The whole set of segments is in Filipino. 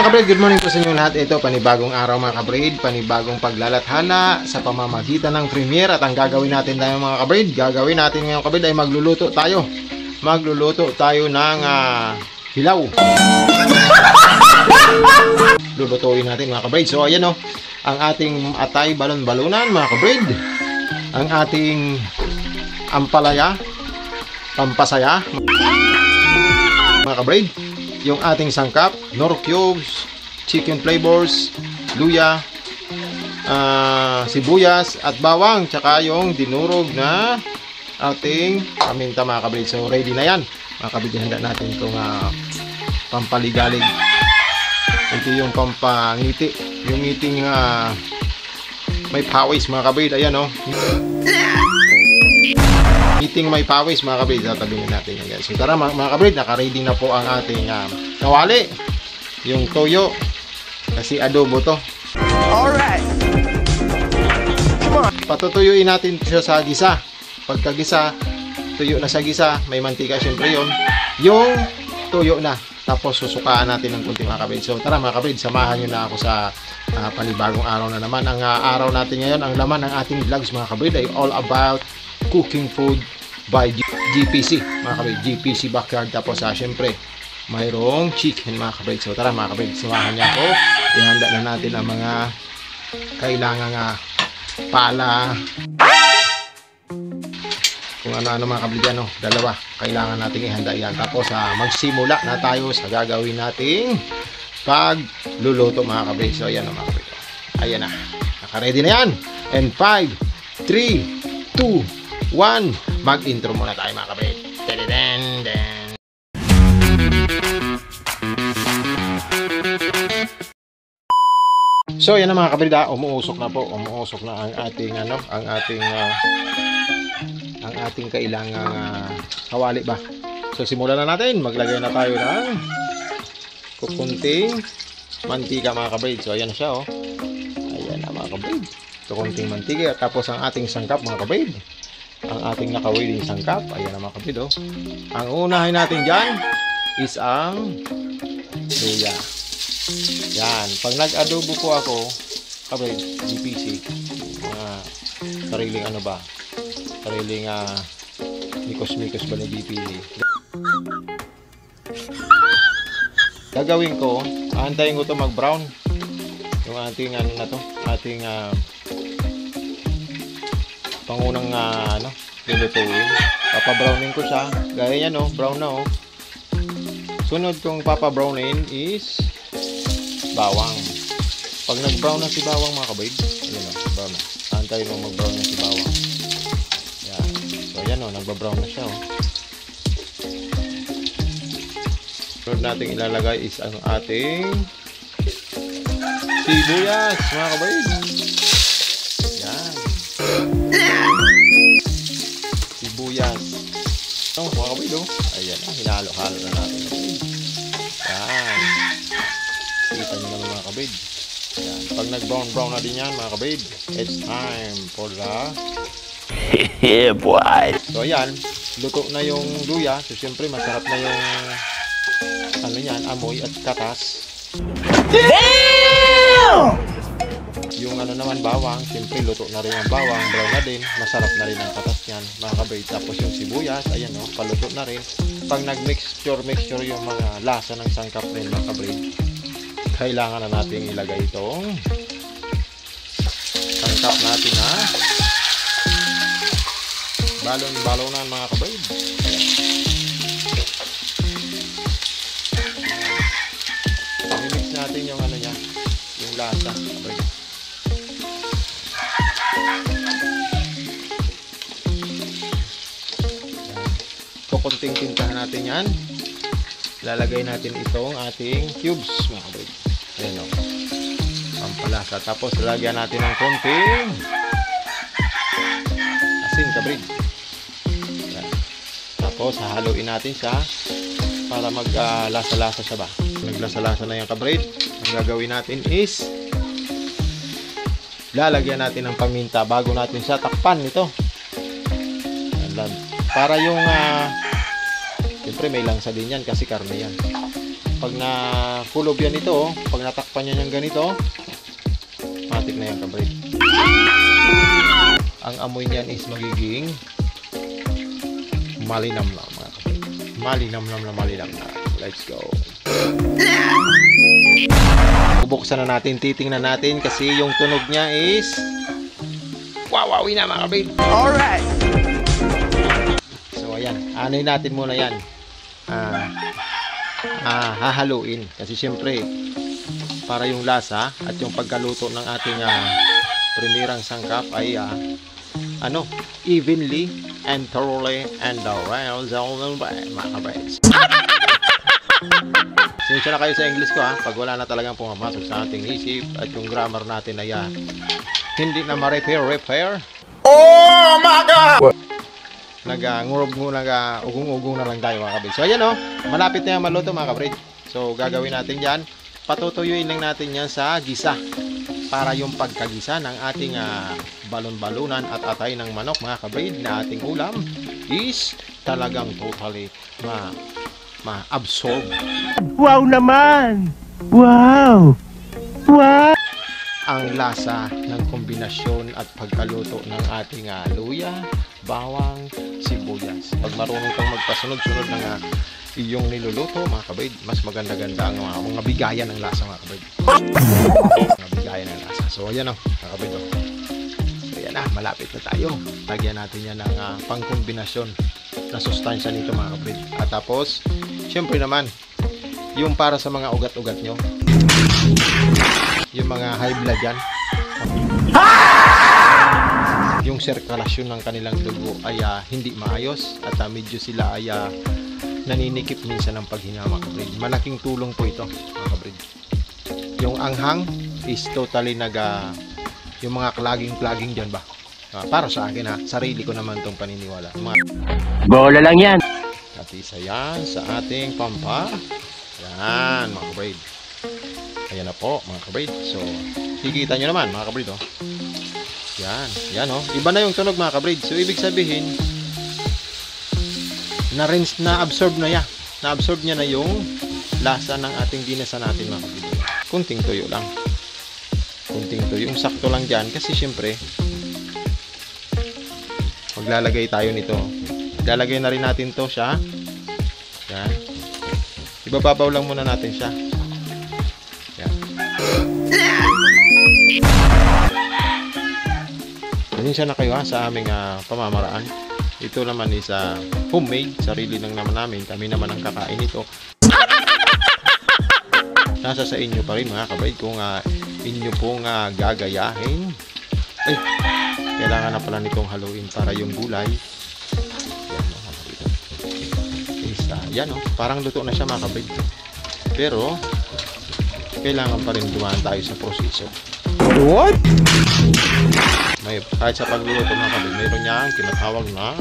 Mga kabrid, good morning po sa inyo lahat. Ito, panibagong araw mga kabrid, panibagong paglalathala sa pamamagitan ng premiere. At ang gagawin natin tayo mga kabrid, gagawin natin ngayong kabrid ay magluluto tayo. Magluluto tayo ng hilaw. Lulutuin natin mga kabrid. So ayan o, ang ating atay balon-balunan mga kabrid. Ang ating ampalaya, pampasaya mga kabrid. Yung ating sangkap, nor cubes, chicken flavors, luya, sibuyas at bawang, tsaka yung dinurog na ating paminta mga kabrid. So ready na yan mga kabrid. Handa natin itong pampaligalig. Ito yung pampangiti, yung ngiting may pawis mga kabrid. Ayan o, ngiting may pawis mga kabrid. Tatabihin natin yan guys. So tara mga kabrid, naka-ready na po ang ating kawali, yung toyo, kasi adobo to. Alright, come on. Patutuyuin natin siya sa gisa. Pagkagisa, tuyo na sa gisa, may mantika syempre yun, yung tuyo na. Tapos susukaan natin ng kunti mga kabrid. So tara mga kabrid, samahan nyo na ako sa panibagong araw na naman. Ang araw natin ngayon, ang laman ng ating vlogs mga kabrid ay all about cooking food by GPC mga kabrid, GPC Backyard. Tapos syempre mayroong chicken mga kabrid. So tara mga kabrid, samahan niya ako. Ihanda na natin ang mga kailangang pala, kung ano-ano mga kabrid yan, dalawa kailangan natin ihanda yan. Tapos magsimula na tayo sa gagawin nating pagluluto mga kabrid. So ayan mga kabrid, ayan na, naka-ready na yan. And 5, 3, 2, 1, mag-intro muna tayo mga kabrid. So yan na mga kabrid, umuusok na po, umuusok na ang ating ang ating kailangang kawali ba. So simulan na natin, maglagay na tayo ng kukunting mantika mga kabrid. So ayan na siya ayan na mga kabrid, kukunting mantika. Tapos ang ating sangkap mga kabrid, ang ating nakawiling sangkap, ayan na mga kabrid. Ang unahin natin dyan is ang luya. Yan, pag nag-adobo po ako kabrid, GPC, sariling sariling mikos-mikos ba ni GPC, gagawin ko, aantayin ko to mag-brown yung ating ating pangunang lulutuin. Papabrownin ko siya, gaya yan brown na Sunod kong papabrownin is bawang. Pag nag-brown na si bawang mga kabrid, ayan brown na. Aantayin mo mag-brown na si bawang. Yan. So ayan nagba-brown na siya Sunod natin ilalagay is ang ating sibuyas mga kabrid. Yan. Sibuyas. Mga kabrid ayan hinalo-halo na natin. Yan. Kita nyo naman mga kabrid. Yan. Pag nag-brown na din yan mga kabrid, it's time for the yeah boy. So ayan, luto na yung luya. So syempre masarap na yung amoy at katas. Damn! Yung naman bawang, syempre luto na rin ang bawang, brown na din, masarap na rin ang katas niyan mga kabrid. Tapos yung sibuyas, ayan paluto na rin. Pag nag-mixture yung mga lasa ng sangkap rin mga kabrid, kailangan na natin ilagay itong sangkap natin balon-balonan mga kabrid. I-mix natin yung niya, yung lasa kabrid. Kukunting tintahan natin yan. Lalagay natin itong ating cubes mga kabrid. Ayan pampalasa. Tapos lalagyan natin ng konting asin kabrid. Ayan. Tapos hahaluin natin siya para maglasa-lasa siya ba. Naglasa-lasa na yung kabrid. Ang gagawin natin is lalagyan natin ng paminta bago natin siya takpan ito. Ayan, para yung siyempre may langsa din yan kasi karne yan. Pag nakulob yan ito, pag natakpan niya yung ganito, matik na yan kabrid. Ang amoy niyan is magiging malinamnam mga kabrid. Malinamnam na malinamnam. Let's go. Bubuksan na natin, titingnan natin kasi yung tunog niya is wawawi na mga kabrid. Alright! So ayan, anoy natin muna yan. Hahaluin kasi syempre para yung lasa at yung pagkaluto ng ating primerang sangkap ay evenly and thoroughly and around mga kabrid. Sinsya na kayo sa English ko pag wala na talagang pumamasok sa ating isip at yung grammar natin ay hindi na ma-repair. Oh my God! Ugong-ugong na lang tayo mga kabrid. So ayan malapit na yung maluto mga kabrid. So gagawin natin yan, patutuyuin lang natin yan sa gisa para yung pagkagisa ng ating balon-balunan at atay ng manok mga kabrid na ating ulam is talagang totally ma-absorb. Wow naman! Wow! Wow! Ang lasa ng kombinasyon at pagkaluto ng ating luya, bawang, sibuyas. Pag marunong kang magpasunod-sunod ng iyong niluluto mga kabrid, mas maganda-ganda ang mga bigayan ng lasa mga kabrid. Mga bigayan ng lasa. So ayan mga kabrid. So ayan malapit na tayo. Lagyan natin yan ng pangkombinasyon na sustansya nito mga kabrid. At tapos, syempre naman, yung para sa mga ugat-ugat nyo, yung mga high blood yan, yung sirkulasyon ng kanilang dugo ay hindi maayos at medyo sila ay naninikip minsan ng paghina mga kabrid. Malaking tulong po ito mga kabrid. Yung anghang is totally yung mga klaging dyan ba, para sa akin sarili ko naman tong paniniwala. Bola lang yan. At isa yan sa ating pampa. Yan mga kabrid. Ayan na po mga kabrid. So kikita nyo naman mga kabrid yan iba na yung tunog mga kabrid. So ibig sabihin na-absorb na yan. Na-absorb niya na yung lasa ng ating ginasa natin mga kabrid. Kunting tuyo lang. Kunting tuyo. Yung sakto lang dyan kasi syempre maglalagay tayo nito. Lalagay na rin natin to siya. Yan. Ibababaw lang muna natin siya. Yan. Pasensya na kayo sa aming pamamaraan. Ito naman is homemade. Sarili lang naman namin. Kami naman ang kakain ito. Nasa sa inyo pa rin mga kabrid kung inyo pong gagayahin. Kailangan na pala nitong haluin para yung gulay yan parang luto na siya mga kabrid. Pero kailangan pa rin dumaan tayo sa proseso. What? Kahit sa pagluluto mga kabrid, mayroon niyang tinatawag na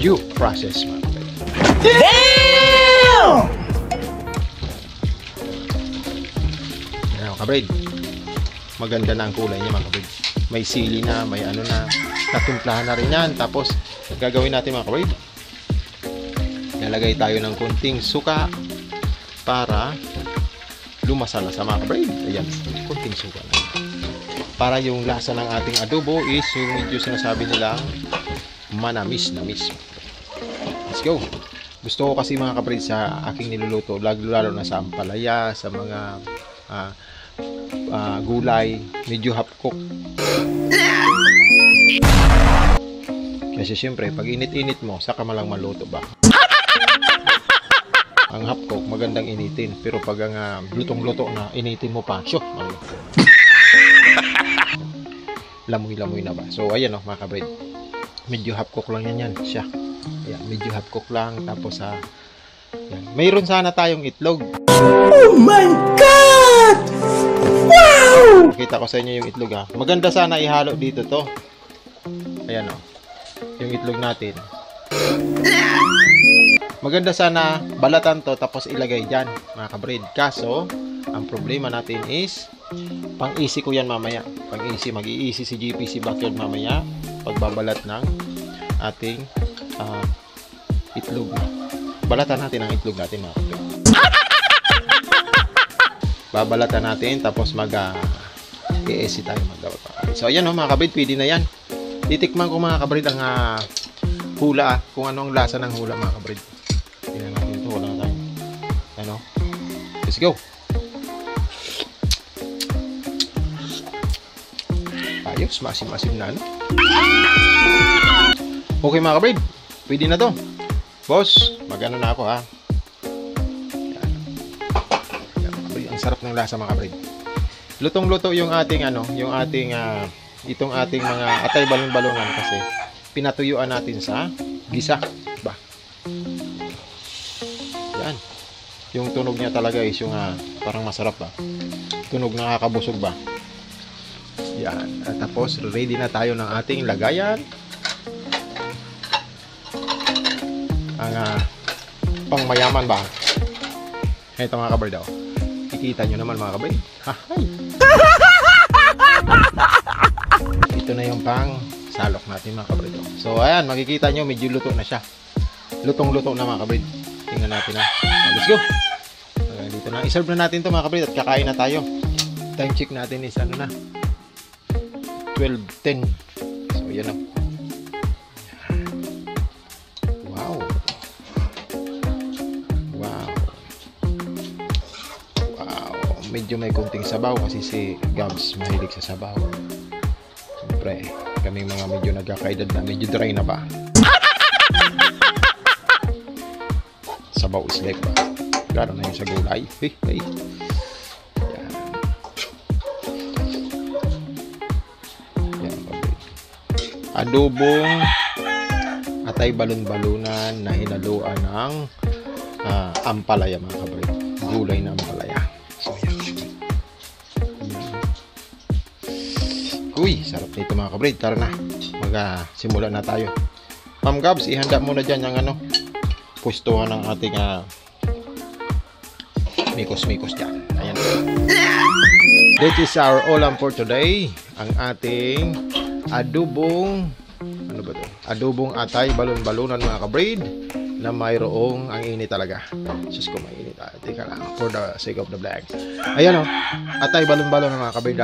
due process mga kabrid. Damn! Yan mga kabrid, maganda na ang kulay niya mga kabrid. May sili na, may natimplahan na rin yan. Tapos gagawin natin mga kabrid, lalagay tayo ng kunting suka para lumasalasa mga kabrid. Ayan, kunting suka na para yung lasa ng ating adobo is yung medyo sinasabi nilang manamis-namis. Let's go. Gusto ko kasi mga kabrid sa aking niluluto, lalo na sa ampalaya, sa mga gulay, medyo half cook. Kasi syempre pag init-init mo saka malang maluto ba. Ang half cook magandang initin, pero pag ang lutong-luto na initin mo pa, lamoy-lamoy na ba. So ayan mga kabrid, medyo half cook lang yan siya. Ayan, medyo half cook lang. Tapos yan. Mayroon sana tayong itlog. Oh my God! Wow! Kita ko sa inyo yung itlog maganda sana ihalo dito to. Ayan yung itlog natin. Maganda sana balatan to tapos ilagay dyan mga kabrid. Kaso ang problema natin is pang-easy ko yan mamaya. Pang-easy, mag-i-easy si GPC Backyard mamaya pagbabalat ng ating itlog. balatan natin ang itlog natin mga kabrid. Babalatan natin tapos i-esi tayo magdapat mga kabrid. So ayan mga kabrid, pwede na yan. Titikman ko mga kabrid ang hula, kung ano ang lasa ng hula mga kabrid. Tingnan natin ito, wala na tayo. Ano? Let's go. Ayos, masim-masim na ano. Okay mga kabrid, pwede na to. Boss, magano na ako ha. Yan. Yan, kabrid. Ang sarap ng lasa mga kabrid. Lutong-luto yung ating itong ating mga atay balon-balongan kasi pinatuyuan natin sa gisa ba. Yan. Yung tunog niya talaga is yung parang masarap ba. Tunog nakakabusog ba. Yan. At tapos ready na tayo ng ating lagayan. Ang pangmayaman ba. Ito mga kabard daw. Kikita nyo naman mga kabard. Hahay. Ito na yung pang salok natin mga kabard. So ayan, makikita nyo medyo luto na siya. Lutong-luto na mga kabard. Tingnan natin na. So, let's go. Dito na. I-serve na natin to mga kabard at kakain na tayo. Time check natin is ano na. 12:10. So yan na. Wow. Wow. Wow. Medyo may konting sabaw kasi si Gabs mahilig sa sabaw. Siyempre, kaming mga medyo nagkakaedad na, medyo dry na ba? Sabaw is life ba? Lalo na yung sa gulay. Hey, hey. Adobong atay balon-balunan na hinaluan ng ampalaya mga kabrid. Gulay na ampalaya. So yan. Uy, sarap nito mga kabrid. Tara na. Simula na tayo. Ma'am Gabs, ihanda muna dyan yung pustuhan ng ating mikos-mikos dyan. Ayan. That is our ulam for today. Ang ating adobong adobong atay balon-balunan mga kabrid na mayroong ang init talaga. Sus ko mainit. Teka lang for the sake of the vlog. Ayan atay balon-balon mga kabrid.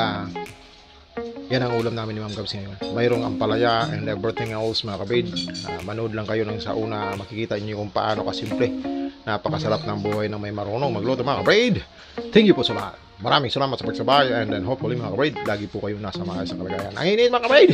Yan ang ulam namin ni Ma'am Gabs ngayon. Mayroong ampalaya and everything else mga kabrid. Manood lang kayo sa una, makikita niyo kung paano kasimple. Napakasarap ng buhay ng may marunong magluto mga kabrid. Thank you po sa lahat. Maraming salamat sa pagsabay and then hopefully mga kabrid, lagi po kayo nasa maayos na kalagayan. Ang init mga kabrid!